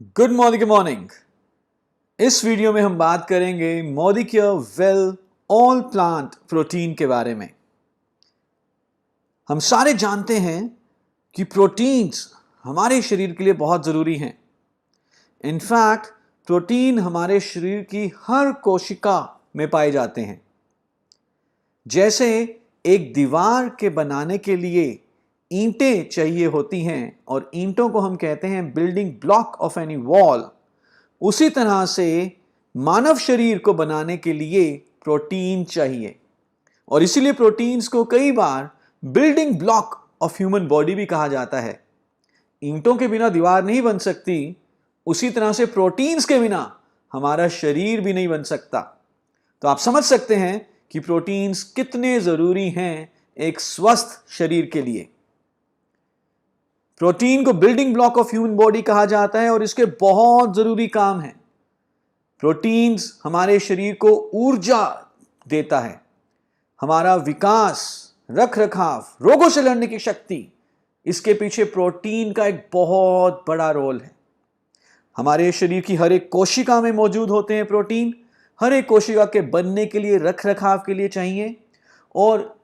Good morning. इस video में हम बात करेंगे molecular well all plant protein के बारे में। हम सारे जानते हैं कि प्रोटीन्स हमारे शरीर के लिए बहुत ज़रूरी हैं। इनफैक्ट प्रोटीन हमारे शरीर की हर कोशिका में पाए जाते हैं। जैसे एक दीवार के बनाने के लिए ईंटें चाहिए होती हैं और ईंटों को हम कहते हैं building block of any wall, उसी तरह से मानव शरीर को बनाने के लिए प्रोटीन चाहिए और इसीलिए प्रोटीन्स को कई बार building block of human body भी कहा जाता है। ईंटों के बिना दीवार नहीं बन सकती, उसी तरह से प्रोटीन्स के बिना हमारा शरीर भी नहीं बन सकता। तो आप समझ सकते हैं कि प्रोटीन्स कितने जरूरी हैं एक स्वस्थ शरीर के लिए। प्रोटीन को building block of human body कहा जाता है और इसके बहुत जरूरी काम हैं। प्रोटीन्स हमारे शरीर को ऊर्जा देता है, हमारा विकास, रख रखाव, रोगों से लड़ने की शक्ति, इसके पीछे प्रोटीन का एक बहुत बड़ा रोल है। हमारे शरीर की हर एक कोशिका में मौजूद होते हैं प्रोटीन। हर एक कोशिका के बनने के लिए, रख रखाव के लिए चाहिए और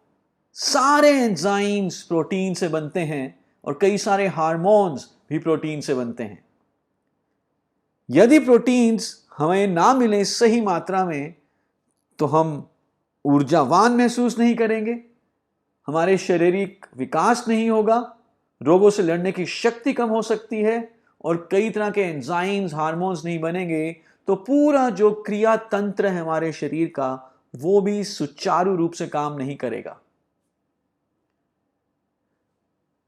सारे एंजाइम्स प्रोटीन से बनते हैं और कई सारे हार्मोन्स भी प्रोटीन से बनते हैं। यदि प्रोटीन्स हमें ना मिले सही मात्रा में तो हम ऊर्जावान महसूस नहीं करेंगे, हमारे शारीरिक विकास नहीं होगा, रोगों से लड़ने की शक्ति कम हो सकती है और कई तरह के एंजाइम्स, हार्मोन्स नहीं बनेंगे तो पूरा जो क्रिया तंत्र है हमारे शरीर का वो भी सुचारू रूप से काम नहीं करेगा।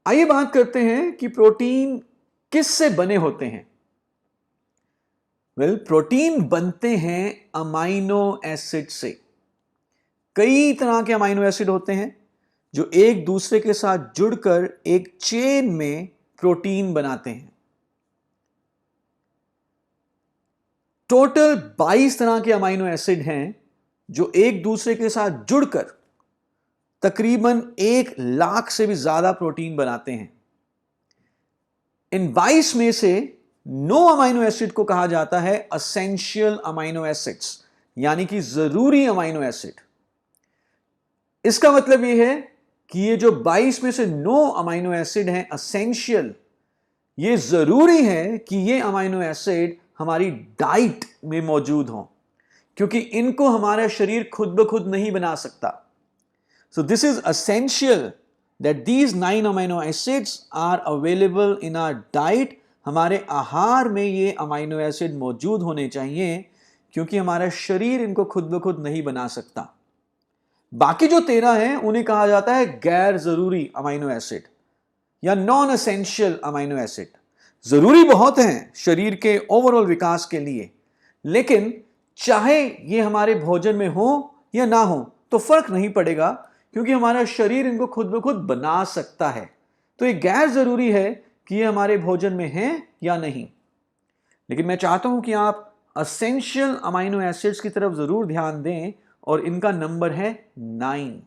आइए बात करते हैं कि प्रोटीन किससे बने होते हैं। प्रोटीन बनते हैं अमाइनो एसिड से। कई तरह के अमाइनो एसिड होते हैं जो एक दूसरे के साथ जुड़कर एक चेन में प्रोटीन बनाते हैं। टोटल 22 तरह के अमाइनो एसिड हैं जो एक दूसरे के साथ जुड़कर तकरीबन 1 लाख से भी ज्यादा प्रोटीन बनाते हैं। इन 22 में से 9 अमाइनो एसिड को कहा जाता है एसेंशियल अमाइनो एसिड्स, यानी कि जरूरी अमाइनो एसिड। इसका मतलब यह है कि ये जो 22 में से 9 अमाइनो एसिड हैं एसेंशियल, ये जरूरी है कि ये अमाइनो एसिड हमारी डाइट में मौजूद हों, क्योंकि इनको हमारा शरीर खुद ब खुद नहीं बना सकता। So this is essential that these 9 amino acids are available in our diet. हमारे आहार में ये अमाइनो एसिड मौजूद होने चाहिए क्योंकि हमारा शरीर इनको खुद ब खुद नहीं बना सकता। बाकी जो 13 हैं उन्हें कहा जाता है गैर जरूरी अमाइनो एसिड या नॉन एसेंशियल अमाइनो एसिड। जरूरी बहुत हैं शरीर के ओवरऑल विकास के लिए, लेकिन चाहे ये हमारे भोजन में हो या ना हो तो फर्क नहीं पड़ेगा क्योंकि हमारा शरीर इनको खुद ब खुद बना सकता है। तो ये गैर जरूरी है कि ये हमारे भोजन में है या नहीं। लेकिन मैं चाहता हूं कि आप एसेंशियल अमाइनो एसिड्स की तरफ जरूर ध्यान दें और इनका नंबर है 9।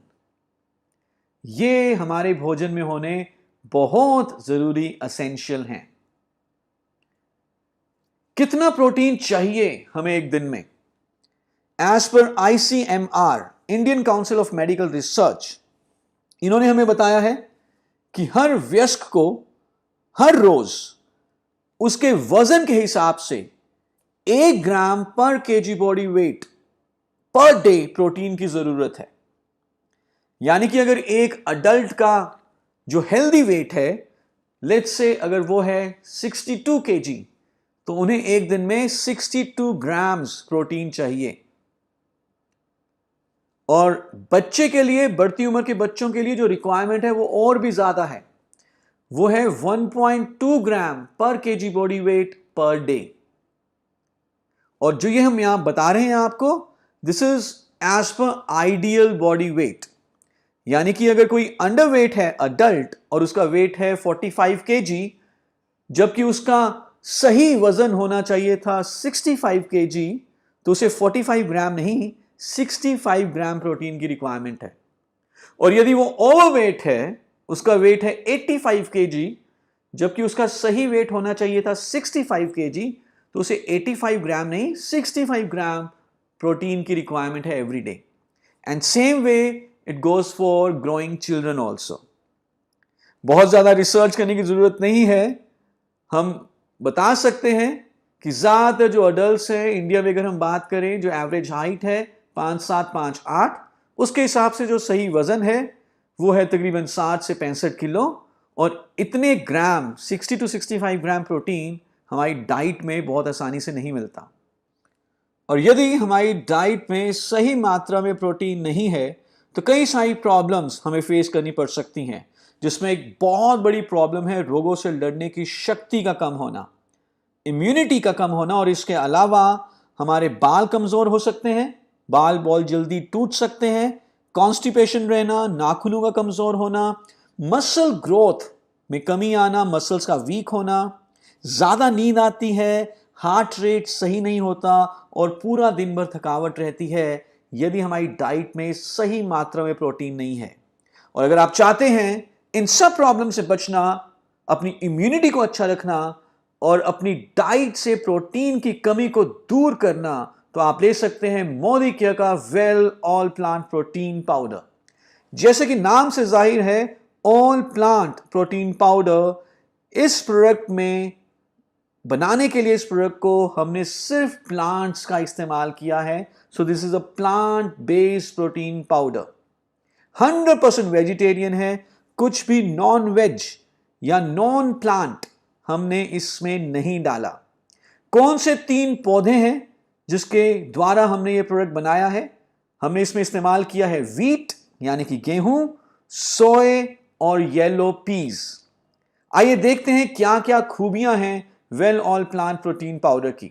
ये हमारे भोजन में होने बहुत जरूरी एसेंशियल हैं। कितना प्रोटीन चाहिए हमें एक दिन में? As per ICMR, Indian council of medical research, इन्होंने हमें बताया है कि हर वयस्क को हर रोज उसके वजन के हिसाब से 1 ग्राम per kg body weight per day protein की जरूरत है। यानी कि अगर एक अडल्ट का जो हेल्दी वेट है, लेट्स से अगर वो है 62 केजी, तो उन्हें एक दिन में 62 ग्राम्स प्रोटीन चाहिए। और बच्चे के लिए, बढ़ती उम्र के बच्चों के लिए जो रिक्वायरमेंट है वो और भी ज्यादा है, वो है 1.2 gram per kg body weight per day. और जो ये हम यहां बता रहे हैं आपको, this is as per ideal body weight. यानी कि अगर कोई अंडरवेट है अडल्ट और उसका वेट है 45 केजी, जबकि उसका सही वजन होना चाहिए था 65 केजी, तो उसे 45 ग्राम नहीं 65 ग्राम प्रोटीन की रिक्वायरमेंट है। और यदि वो ओवरवेट है, उसका वेट है 85 केजी, जबकि उसका सही वेट होना चाहिए था 65 kg, तो उसे 85 ग्राम नहीं 65 ग्राम प्रोटीन की रिक्वायरमेंट है every day. And same way it goes for growing children also. बहुत ज्यादा रिसर्च करने की जरूरत नहीं है, हम बता सकते हैं कि ज्यादातर जो अडल्ट हैं इंडिया में, अगर हम बात करें, जो एवरेज हाइट है 5'7", 5'8", उसके हिसाब से जो सही वजन है वो है तकरीबन 60 से 65 किलो। और इतने ग्राम 60 to 65 ग्राम प्रोटीन हमारी डाइट में बहुत आसानी से नहीं मिलता। और यदि हमारी डाइट में सही मात्रा में प्रोटीन नहीं है तो कई सारी प्रॉब्लम्स हमें फेस करनी पड़ सकती हैं, जिसमें एक बहुत बड़ी प्रॉब्लम है रोगों से लड़ने की शक्ति का कम होना, इम्यूनिटी का कम होना। और इसके अलावा हमारे बाल कमजोर हो सकते हैं, बाल बहुत जल्दी टूट सकते हैं, कॉन्स्टिपेशन रहना, नाखूनों का कमजोर होना, मसल ग्रोथ में कमी आना, मसल्स का वीक होना, ज्यादा नींद आती है, हार्ट रेट सही नहीं होता और पूरा दिन भर थकावट रहती है यदि हमारी डाइट में सही मात्रा में प्रोटीन नहीं है। और अगर आप चाहते हैं इन सब प्रॉब्लम से बचना, अपनी इम्यूनिटी को अच्छा रखना और अपनी डाइट से प्रोटीन की कमी को दूर करना, तो आप ले सकते हैं मोदी केयर का well all plant protein powder. जैसे कि नाम से जाहिर है, ऑल प्लांट प्रोटीन पाउडर, इस प्रोडक्ट में बनाने के लिए इस प्रोडक्ट को हमने सिर्फ प्लांट्स का इस्तेमाल किया है। सो this is a plant based protein powder, 100% vegetarian है, कुछ भी नॉन वेज या नॉन प्लांट हमने इसमें नहीं डाला। कौन से 3 पौधे हैं जिसके द्वारा हमने ये प्रोडक्ट बनाया है? हमने इसमें इस्तेमाल किया है वीट यानी कि गेहूं, सोए और येलो पीज। आइए देखते हैं क्या क्या खूबियां हैं well all plant protein powder की।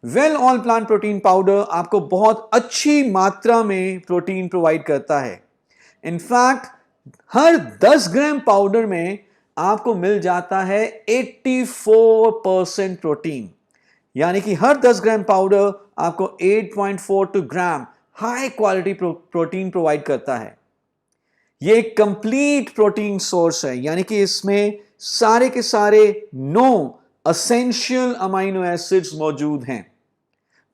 Well all plant protein powder आपको बहुत अच्छी मात्रा में प्रोटीन प्रोवाइड करता है। इनफैक्ट हर 10 ग्राम पाउडर में आपको मिल जाता है 84% प्रोटीन, यानी कि हर 10 ग्राम पाउडर आपको 8.42 ग्राम हाई क्वालिटी प्रोटीन प्रोवाइड करता है। यह एक कंप्लीट प्रोटीन सोर्स है, यानी कि इसमें सारे के सारे 9 एसेंशियल अमाइनो एसिड्स मौजूद हैं।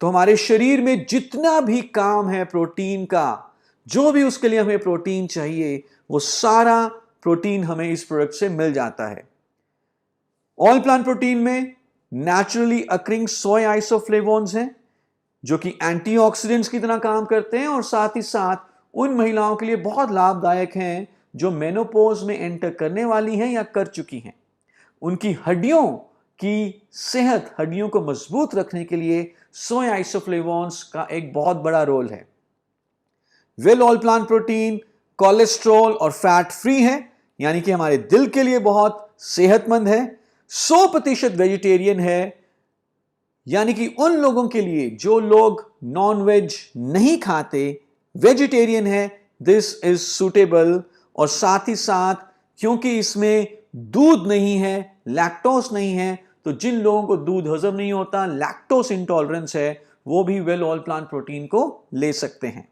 तो हमारे शरीर में जितना भी काम है प्रोटीन का, जो भी उसके लिए हमें प्रोटीन चाहिए, वो सारा प्रोटीन हमें इस प्रोडक्ट से मिल जाता है। ऑल प्लांट प्रोटीन में नेचुरली अकरिंग सोय आइसोफ्लेवोन्स हैं जो कि एंटीऑक्सीडेंट्स की तरह काम करते हैं और साथ ही साथ उन महिलाओं के लिए बहुत लाभदायक हैं जो मेनोपॉज में एंटर करने वाली हैं या कर चुकी हैं। उनकी हड्डियों की सेहत, हड्डियों को मजबूत रखने के लिए सोय आइसोफ्लेवोन्स का एक बहुत बड़ा रोल है। Well all plant protein cholesterol और फैट फ्री है, यानी कि हमारे दिल के लिए बहुत सेहतमंद है। 100% वेजिटेरियन है, यानी कि उन लोगों के लिए जो लोग नॉन वेज नहीं खाते, वेजिटेरियन है, दिस इज सुटेबल। और साथ ही साथ क्योंकि इसमें दूध नहीं है, लैक्टोस नहीं है, तो जिन लोगों को दूध हजम नहीं होता, लैक्टोस इंटॉलरेंस है, वो भी वेल ऑल प्लांट प्रोटीन को ले सकते हैं।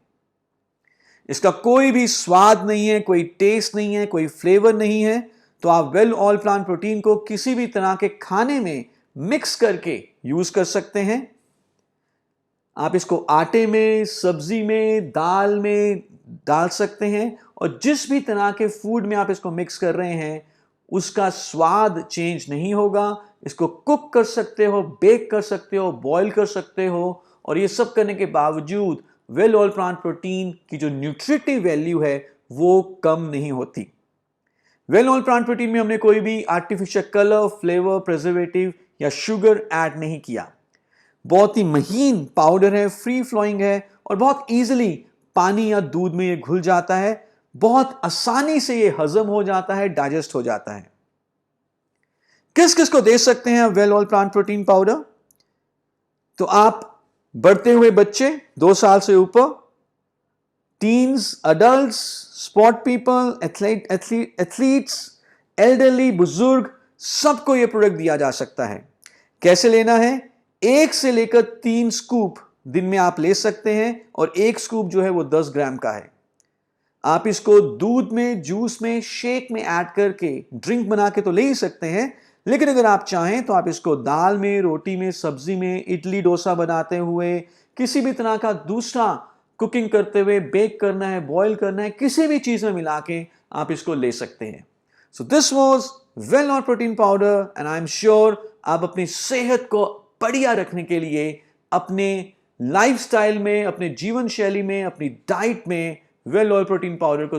इसका कोई भी स्वाद नहीं है, कोई टेस्ट नहीं है, कोई फ्लेवर नहीं है, तो आप वेल ऑल प्लांट प्रोटीन को किसी भी तरह के खाने में मिक्स करके यूज कर सकते हैं। आप इसको आटे में, सब्जी में, दाल में डाल सकते हैं और जिस भी तरह के फूड में आप इसको मिक्स कर रहे हैं उसका स्वाद चेंज नहीं होगा। इसको कुक कर सकते हो, बेक कर सकते हो, बॉईल कर सकते हो, और ये सब करने के बावजूद वेल ऑल प्लांट प्रोटीन की जो न्यूट्रिटिव वैल्यू है वो कम नहीं होती। वेल ऑल प्लांट प्रोटीन में हमने कोई भी आर्टिफिशियल कलर, फ्लेवर, प्रिजर्वेटिव या शुगर ऐड नहीं किया। बहुत ही महीन पाउडर है, फ्री फ्लोइंग है और बहुत इजीली पानी या दूध में ये घुल जाता है, बहुत आसानी से ये हजम हो जाता है, डाइजेस्ट हो जाता है। किस किस को दे सकते हैं well all plant protein powder? तो आप बढ़ते हुए बच्चे 2 साल से ऊपर, teens, adults, sport people, athletes, elderly, बुजुर्ग, सबको यह प्रोडक्ट दिया जा सकता है। कैसे लेना है? 1 से लेकर 3 स्कूप दिन में आप ले सकते हैं और 1 स्कूप जो है वो 10 ग्राम का है। आप इसको दूध में, जूस में, शेक में ऐड करके ड्रिंक बना के तो ले ही सकते हैं, लेकिन अगर आप चाहें तो आप इसको दाल में, रोटी में, सब्जी में, इडली डोसा बनाते हुए, किसी भी तरह का दूसरा कुकिंग करते हुए, बेक करना है, बॉईल करना है, किसी भी चीज में मिला के आप इसको ले सकते हैं। So this was well protein powder and I am sure आप अपनी सेहत को बढ़िया रखने के लिए अपने लाइफस्टाइल में, अपने जीवन शैली में, अपनी डाइट में वेल ऑयल प्रोटीन पाउडर को